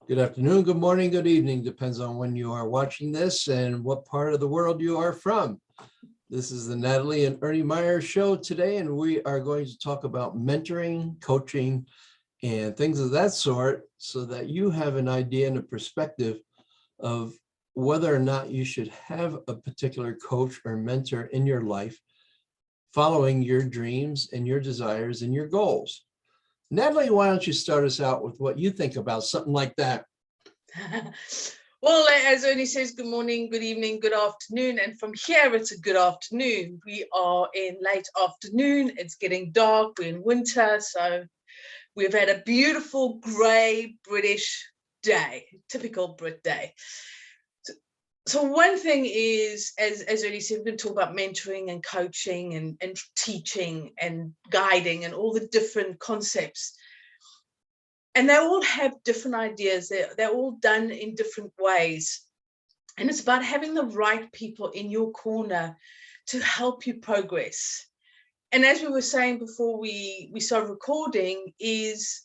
Good afternoon, good morning, good evening, depends on when you are watching this and what part of the world you are from. This is the Natalie and Ernie Meyer show today, and we are going to talk about mentoring, coaching, and things of that sort so that you have an idea and a perspective of whether or not you should have a particular coach or mentor in your life following your dreams and your desires and your goals. Natalie, why don't you start us out with what you think about something like that? Well, as Ernie says, good morning, good evening, good afternoon. And from here, it's a good afternoon. We are in late afternoon. It's getting dark. We're in winter. So we've had a beautiful grey British day, typical Brit day. So one thing is, as Ernie said, we're going to talk about mentoring and coaching and teaching and guiding and all the different concepts. And they all have different ideas. They're all done in different ways. And it's about having the right people in your corner to help you progress. And as we were saying before we started recording, is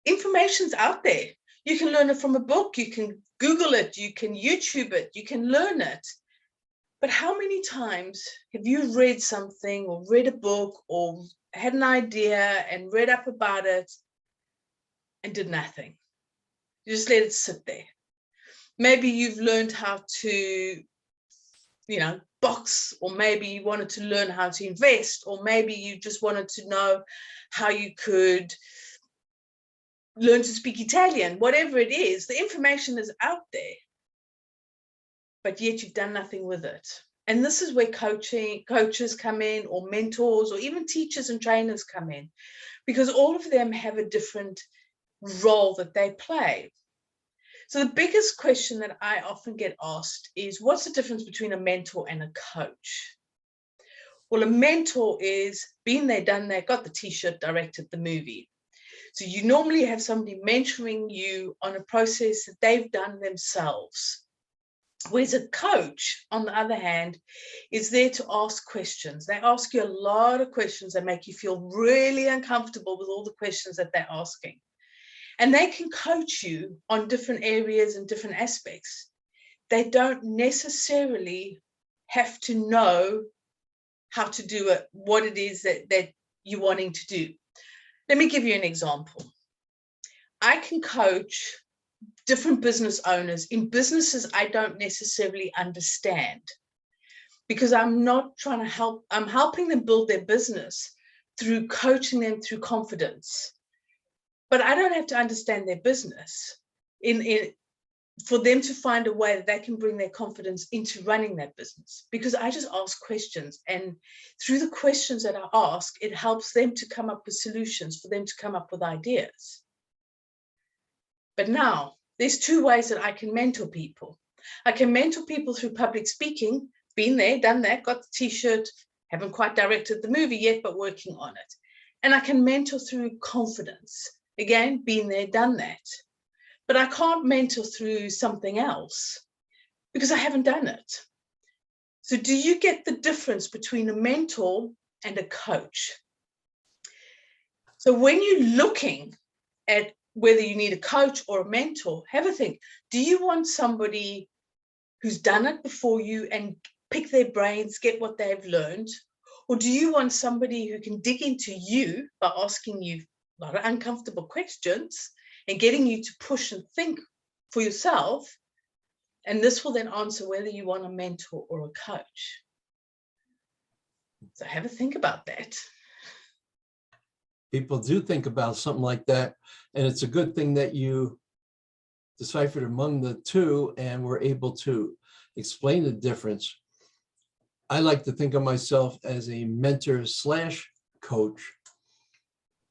information's out there. You can learn it from a book, you can Google it, you can YouTube it, you can learn it. But how many times have you read something or read a book or had an idea and read up about it and did nothing? You just let it sit there. Maybe you've learned how to, box, or maybe you wanted to learn how to invest, or maybe you just wanted to know how you could learn to speak Italian. Whatever it is, the information is out there, but yet you've done nothing with it. And this is where coaches come in, or mentors, or even teachers and trainers come in, because all of them have a different role that they play. So the biggest question that I often get asked is, what's the difference between a mentor and a coach? Well, a mentor is been there, done that, got the t-shirt, directed the movie. So you normally have somebody mentoring you on a process that they've done themselves. Whereas a coach, on the other hand, is there to ask questions. They ask you a lot of questions that make you feel really uncomfortable with all the questions that they're asking. And they can coach you on different areas and different aspects. They don't necessarily have to know how to do it, what it is that you're wanting to do. Let me give you an example. I can coach different business owners in businesses I don't necessarily understand, because I'm not trying to help. I'm helping them build their business through coaching them through confidence. But I don't have to understand their business for them to find a way that they can bring their confidence into running that business, because I just ask questions. And through the questions that I ask, it helps them to come up with solutions, for them to come up with ideas. But now there's two ways that I can mentor people. I can mentor people through public speaking, been there, done that, got the t-shirt, haven't quite directed the movie yet, but working on it. And I can mentor through confidence. Again, been there, done that. But I can't mentor through something else because I haven't done it. So do you get the difference between a mentor and a coach? So when you're looking at whether you need a coach or a mentor, have a think. Do you want somebody who's done it before you and pick their brains, get what they've learned? Or do you want somebody who can dig into you by asking you a lot of uncomfortable questions and getting you to push and think for yourself? And this will then answer whether you want a mentor or a coach. So have a think about that. People do think about something like that, and it's a good thing that you deciphered among the two and were able to explain the difference. I like to think of myself as a mentor slash coach,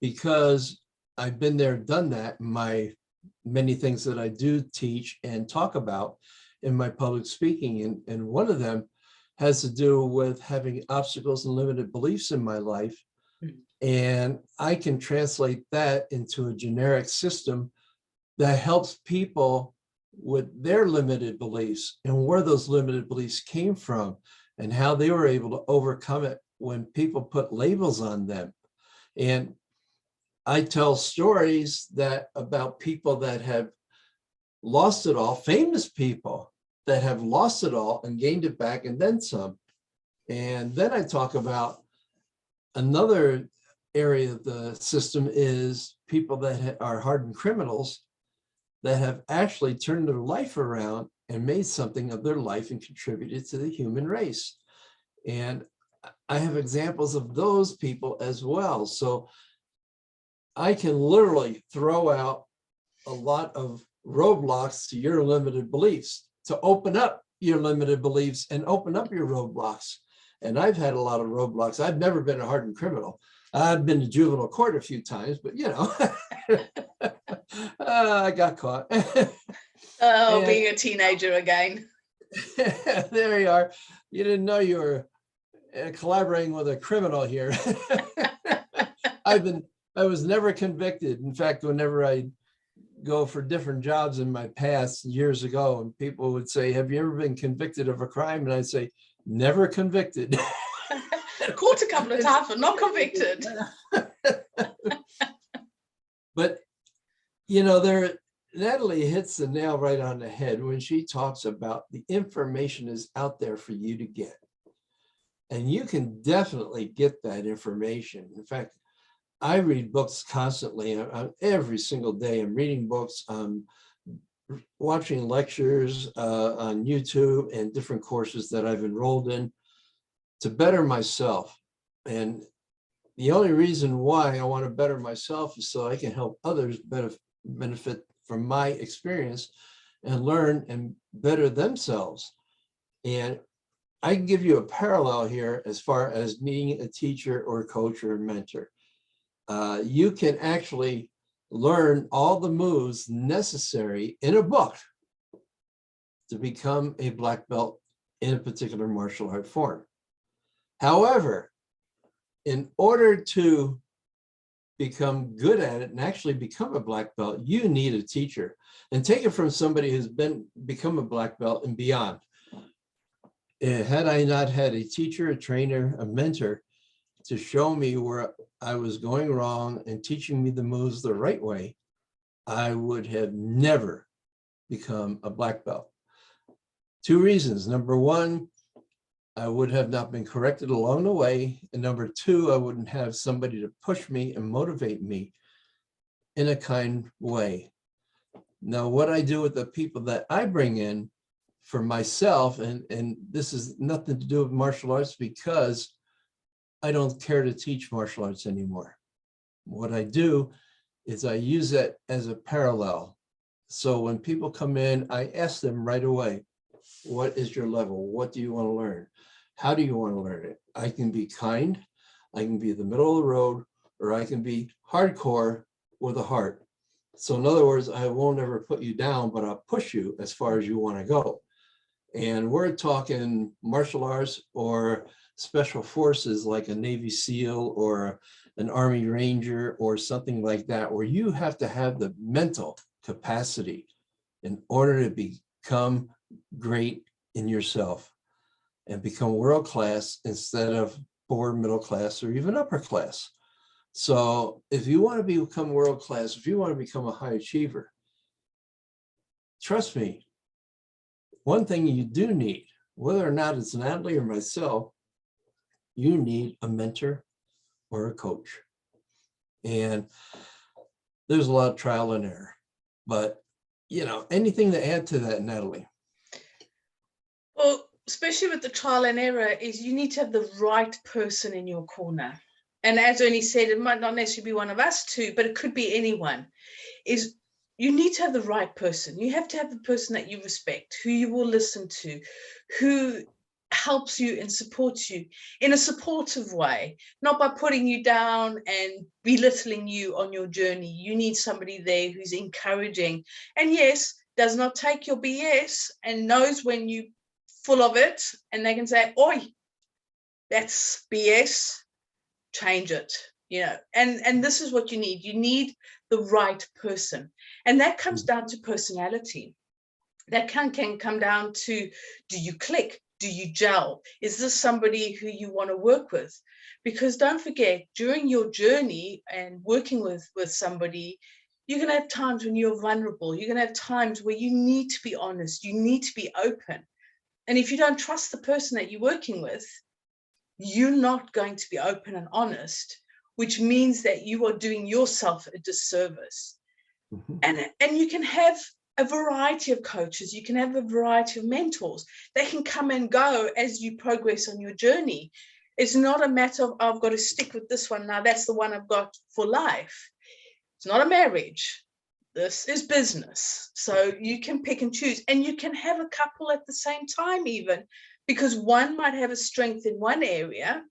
because I've been there, done that. My many things that I do teach and talk about in my public speaking, and one of them has to do with having obstacles and limited beliefs in my life. And I can translate that into a generic system that helps people with their limited beliefs and where those limited beliefs came from and how they were able to overcome it when people put labels on them. And I tell stories that about people that have lost it all, famous people that have lost it all and gained it back and then some. And then I talk about another area of the system is people that are hardened criminals that have actually turned their life around and made something of their life and contributed to the human race. And I have examples of those people as well. So I can literally throw out a lot of roadblocks to your limited beliefs to open up your limited beliefs and open up your roadblocks. And I've had a lot of roadblocks. I've never been a hardened criminal. I've been to juvenile court a few times, but you know, I got caught. Oh, being a teenager again. There you are. You didn't know you were collaborating with a criminal here. I was never convicted. In fact, whenever I go for different jobs in my past years ago, and people would say, have you ever been convicted of a crime? And I'd say, never convicted. Caught a couple of times, but not convicted. But, you know, Natalie hits the nail right on the head when she talks about the information is out there for you to get. And you can definitely get that information. In fact, I read books constantly. Every single day I'm reading books, watching lectures on YouTube and different courses that I've enrolled in to better myself. And the only reason why I want to better myself is so I can help others benefit from my experience and learn and better themselves. And I can give you a parallel here as far as being a teacher or a coach or a mentor. You can actually learn all the moves necessary in a book to become a black belt in a particular martial art form. However, in order to become good at it and actually become a black belt, you need a teacher. And take it from somebody who's become a black belt and beyond. Had I not had a teacher, a trainer, a mentor to show me where I was going wrong and teaching me the moves the right way, I would have never become a black belt. Two reasons. Number one, I would have not been corrected along the way. And number two, I wouldn't have somebody to push me and motivate me in a kind way. Now, what I do with the people that I bring in for myself, and this is nothing to do with martial arts because I don't care to teach martial arts anymore. What I do is I use it as a parallel. So when people come in, I ask them right away, what is your level? What do you want to learn? How do you want to learn it? I can be kind, I can be the middle of the road, or I can be hardcore with a heart. So in other words, I won't ever put you down, but I'll push you as far as you want to go. And we're talking martial arts or special forces like a Navy SEAL or an Army Ranger or something like that, where you have to have the mental capacity in order to become great in yourself and become world class instead of poor, middle class, or even upper class. So if you want to become world class, if you want to become a high achiever, trust me, one thing you do need, whether or not it's Natalie or myself, you need a mentor or a coach. And there's a lot of trial and error, but you know, anything to add to that, Natalie? Well, especially with the trial and error, is you need to have the right person in your corner. And as Ernie said, it might not necessarily be one of us two, but it could be anyone. Is you need to have the right person. You have to have the person that you respect, who you will listen to, who helps you and supports you in a supportive way, not by putting you down and belittling you on your journey. You need somebody there who's encouraging and yes, does not take your BS and knows when you full of it, and they can say, oi, that's BS, change it, you know. And this is what you need. You need the right person. And that comes down to personality. That can come down to, do you click? Do you gel? Is this somebody who you want to work with? Because don't forget, during your journey and working with somebody, You're going to have times when you're vulnerable. You're going to have times where you need to be honest. You need to be open. And if you don't trust the person that you're working with, you're not going to be open and honest, which means that you are doing yourself a disservice. Mhm. And you can have a variety of coaches. You can have a variety of mentors. They can come and go as you progress on your journey. It's not a matter of, I've got to stick with this one. Now that's the one I've got for life. It's not a marriage. This is business. So you can pick and choose, and you can have a couple at the same time even, because one might have a strength in one area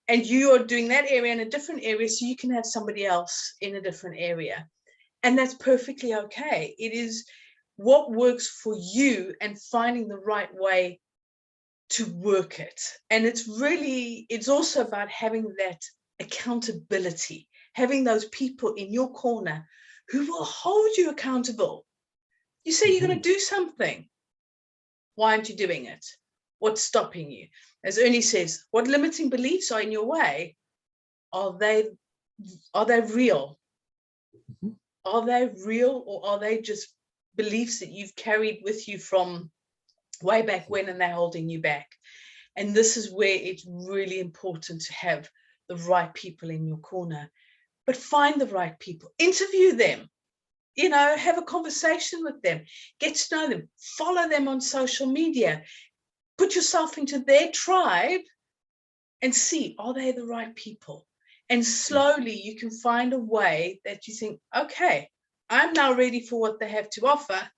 and you are doing that area in a different area. So you can have somebody else in a different area. And that's perfectly okay. It is what works for you and finding the right way to work it. And it's also about having that accountability, having those people in your corner who will hold you accountable. You say you're going to do something. Why aren't you doing it? What's stopping you? As Ernie says, what limiting beliefs are in your way? Are they real? Mhm. Are they real, or are they just beliefs that you've carried with you from way back when and they're holding you back? And this is where it's really important to have the right people in your corner. But find the right people, interview them, have a conversation with them, get to know them, follow them on social media, put yourself into their tribe and see, are they the right people? And slowly you can find a way that you think, okay, I'm now ready for what they have to offer.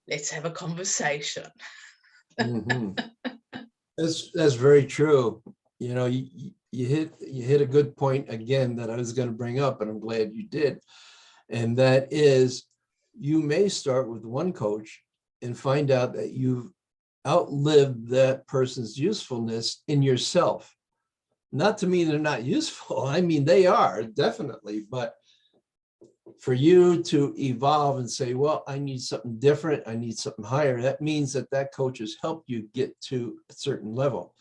Let's have a conversation. Mhm. That's very true. You hit a good point again that I was going to bring up, and I'm glad you did. And that is, you may start with one coach and find out that you've outlived that person's usefulness in yourself. Not to mean they're not useful. I mean, they are definitely, but for you to evolve and say, well, I need something different, I need something higher, that means that that coach has helped you get to a certain level.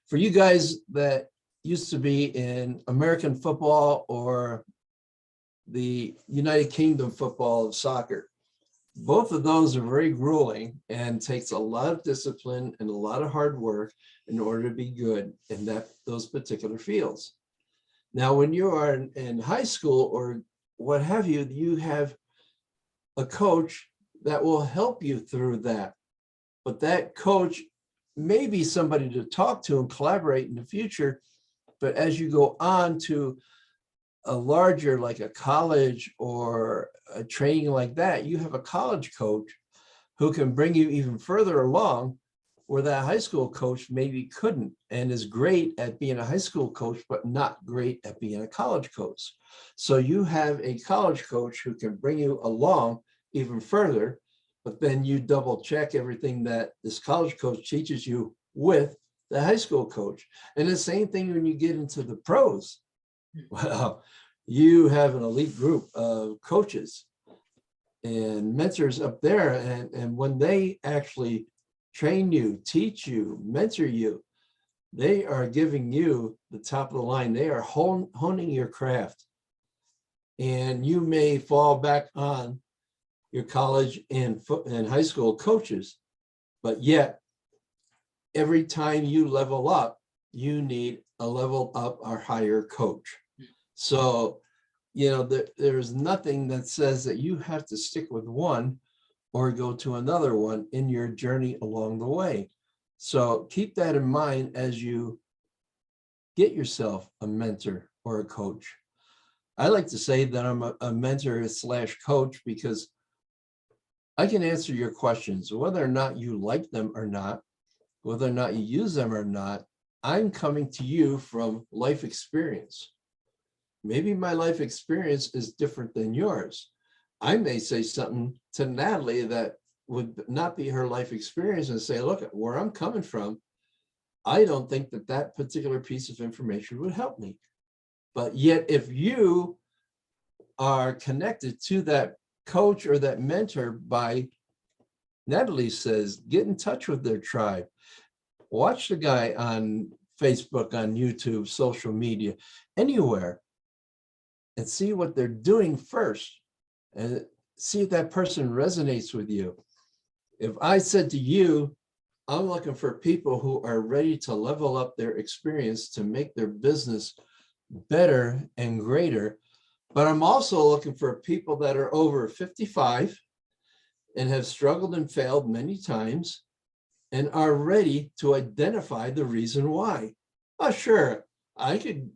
For you guys that used to be in American football or the United Kingdom football of soccer, both of those are very grueling and takes a lot of discipline and a lot of hard work in order to be good in those particular fields. Now, when you are in high school or what have you, you have a coach that will help you through that. But that coach may be somebody to talk to and collaborate in the future. But as you go on to a larger, like a college or a training like that, you have a college coach who can bring you even further along where that high school coach maybe couldn't, and is great at being a high school coach, but not great at being a college coach. So you have a college coach who can bring you along even further, but then you double check everything that this college coach teaches you with the high school coach. And the same thing when you get into the pros. Well, you have an elite group of coaches and mentors up there. And when they actually train you, teach you, mentor you, they are giving you the top of the line. They are honing your craft. And you may fall back on your college and high school coaches, but yet every time you level up, you need a level up or higher coach. So, there's nothing that says that you have to stick with one or go to another one in your journey along the way. So keep that in mind as you get yourself a mentor or a coach. I like to say that I'm a mentor / coach because I can answer your questions, whether or not you like them or not, whether or not you use them or not. I'm coming to you from life experience. Maybe my life experience is different than yours. I may say something to Natalie that would not be her life experience and say, look, where I'm coming from, I don't think that that particular piece of information would help me. But yet, if you are connected to that coach or that mentor by, Natalie says, get in touch with their tribe. Watch the guy on Facebook, on YouTube, social media, anywhere. and see what they're doing first and see if that person resonates with you. If I said to you, I'm looking for people who are ready to level up their experience to make their business better and greater, but I'm also looking for people that are over 55 and have struggled and failed many times and are ready to identify the reason why. Oh, sure, I could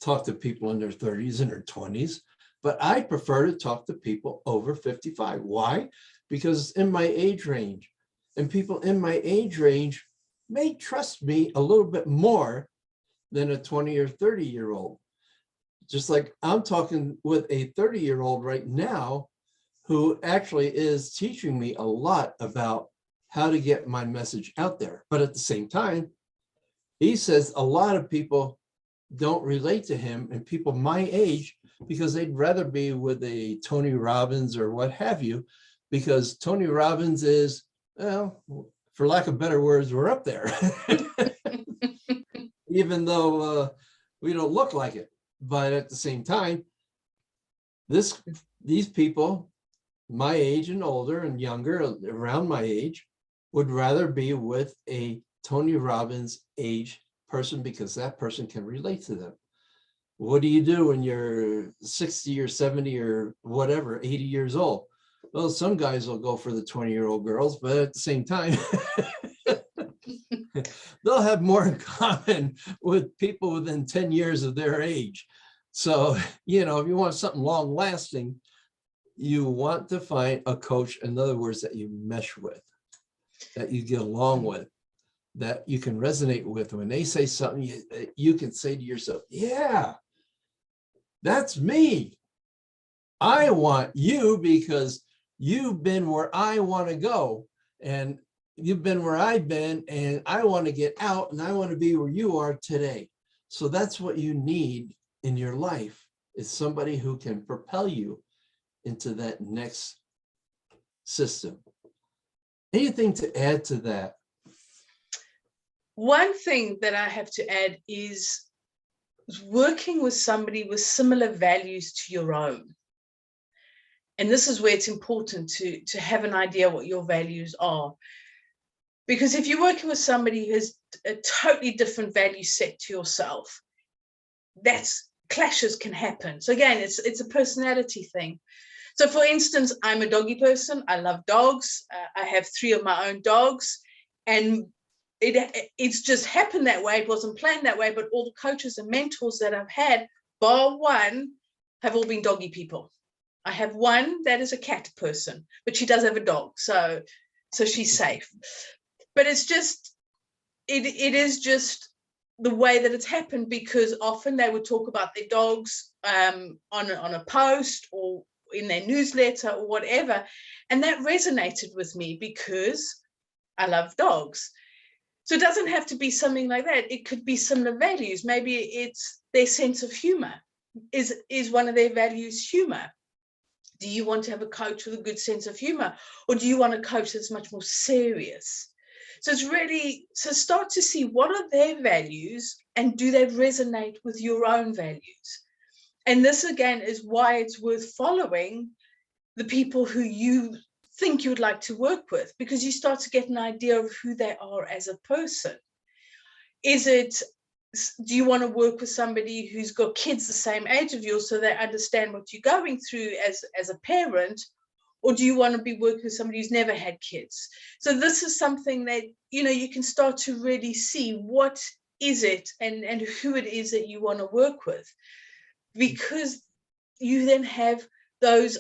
talk to people in their 30s and their 20s, but I prefer to talk to people over 55. Why? Because in my age range, and people in my age range may trust me a little bit more than a 20 or 30-year-old. Just like I'm talking with a 30-year-old right now who actually is teaching me a lot about how to get my message out there. But at the same time, he says a lot of people don't relate to him and people my age because they'd rather be with a Tony Robbins or what have you, because Tony Robbins is, well, for lack of better words, we're up there, even though we don't look like it. But at the same time, these people, my age and older and younger, around my age, would rather be with a Tony Robbins age person because that person can relate to them. What do you do when you're 60 or 70 or whatever, 80 years old? Well, some guys will go for the 20-year-old girls, but at the same time, they'll have more in common with people within 10 years of their age. So, you know, if you want something long lasting, you want to find a coach, in other words, that you mesh with, that you get along with, that you can resonate with. When they say something, you can say to yourself, yeah, that's me. I want you because you've been where I want to go and you've been where I've been and I want to get out and I want to be where you are today. So that's what you need in your life, is somebody who can propel you into that next system. Anything to add to that? One thing that I have to add is working with somebody with similar values to your own. And this is where it's important to have an idea what your values are. Because if you're working with somebody who has a totally different value set to yourself, that's clashes can happen. So again, it's a personality thing. So for instance, I'm a doggy person. I love dogs. I have 3 of my own dogs. And it's just happened that way. It wasn't planned that way, but all the coaches and mentors that I've had, bar one, have all been doggy people. I have one that is a cat person, but she does have a dog, so she's safe. But it's just, it is just the way that it's happened, because often they would talk about their dogs on a post or in their newsletter or whatever, and that resonated with me because I love dogs. So it doesn't have to be something like that. It could be similar values. Maybe it's their sense of humor. Is one of their values humor? Do you want to have a coach with a good sense of humor, or do you want a coach that's much more serious? So it's really, so start to see what are their values and do they resonate with your own values? And this again is why it's worth following the people who you think you would like to work with, because you start to get an idea of who they are as a person. Do you want to work with somebody who's got kids the same age of yours so they understand what you're going through as a parent? Or do you want to be working with somebody who's never had kids? So this is something that, you know, you can start to really see what is it and who it is that you want to work with, because you then have those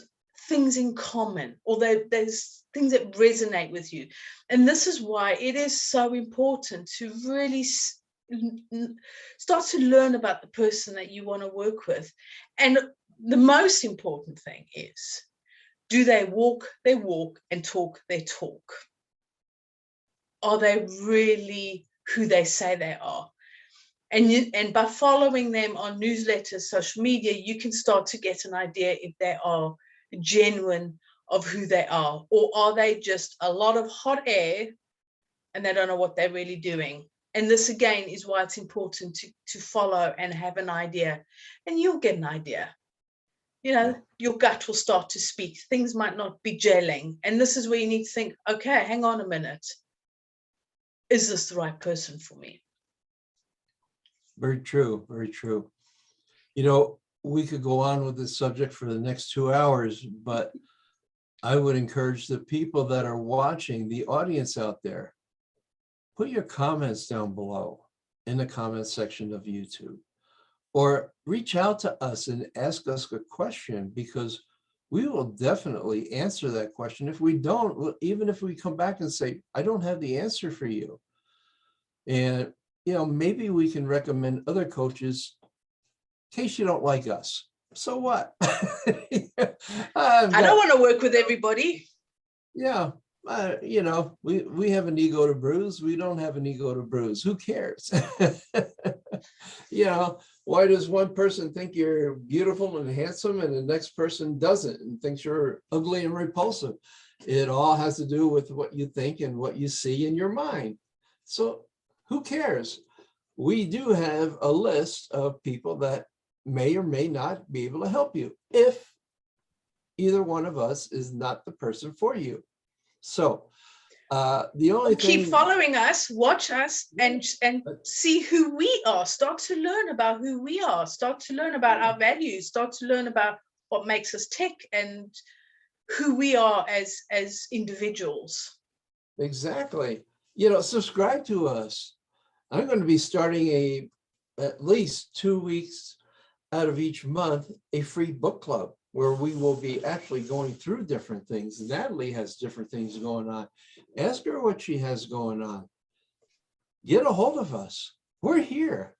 things in common, or there's things that resonate with you. And this is why it is so important to really start to learn about the person that you want to work with. And the most important thing is, do they walk their walk and talk their talk? Are they really who they say they are? And by following them on newsletters, social media, you can start to get an idea if they are genuine of who they are, or are they just a lot of hot air and they don't know what they're really doing. And this again is why it's important to follow and have an idea, and you'll get an idea. you know, your gut will start to speak. Things might not be gelling. And this is where you need to think, okay, hang on a minute. Is this the right person for me? Very true. Very true. You know, we could go on with this subject for the next 2 hours, but I would encourage the people that are watching, the audience out there, put your comments down below in the comment section of YouTube, or reach out to us and ask us a question, because we will definitely answer that question. If we don't, even if we come back and say, I don't have the answer for you. And, you know, maybe we can recommend other coaches in case you don't like us. So what? I don't want to work with everybody. Yeah. You know, we have an ego to bruise. We don't have an ego to bruise. Who cares? You know, why does one person think you're beautiful and handsome and the next person doesn't and thinks you're ugly and repulsive? It all has to do with what you think and what you see in your mind. So who cares? We do have a list of people that may or may not be able to help you if either one of us is not the person for you. So the only thing, keep following us, watch us, and see who we are. Start to learn about who we are. Start to learn about our values. Start to learn about what makes us tick and who we are as individuals. Exactly. You know, subscribe to us. I'm going to be starting at least 2 weeks out of each month, a free book club where we will be actually going through different things. Natalie has different things going on. Ask her what she has going on. Get a hold of us. We're here.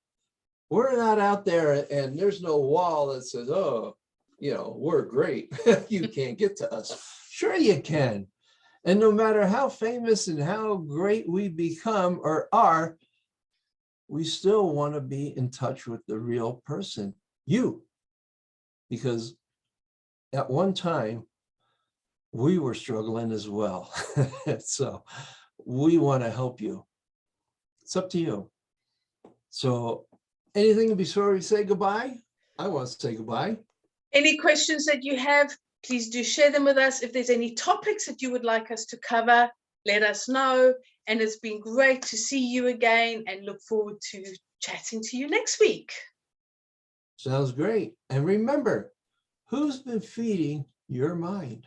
We're not out there and there's no wall that says, oh, you know, we're great. You can't get to us. Sure you can. And no matter how famous and how great we become or are, we still want to be in touch with the real person, you. Because at one time, we were struggling as well. So we want to help you. It's up to you. So anything before we say goodbye? I want to say goodbye. Any questions that you have, please do share them with us. If there's any topics that you would like us to cover, let us know. And it's been great to see you again and look forward to chatting to you next week. Sounds great. And remember, who's been feeding your mind?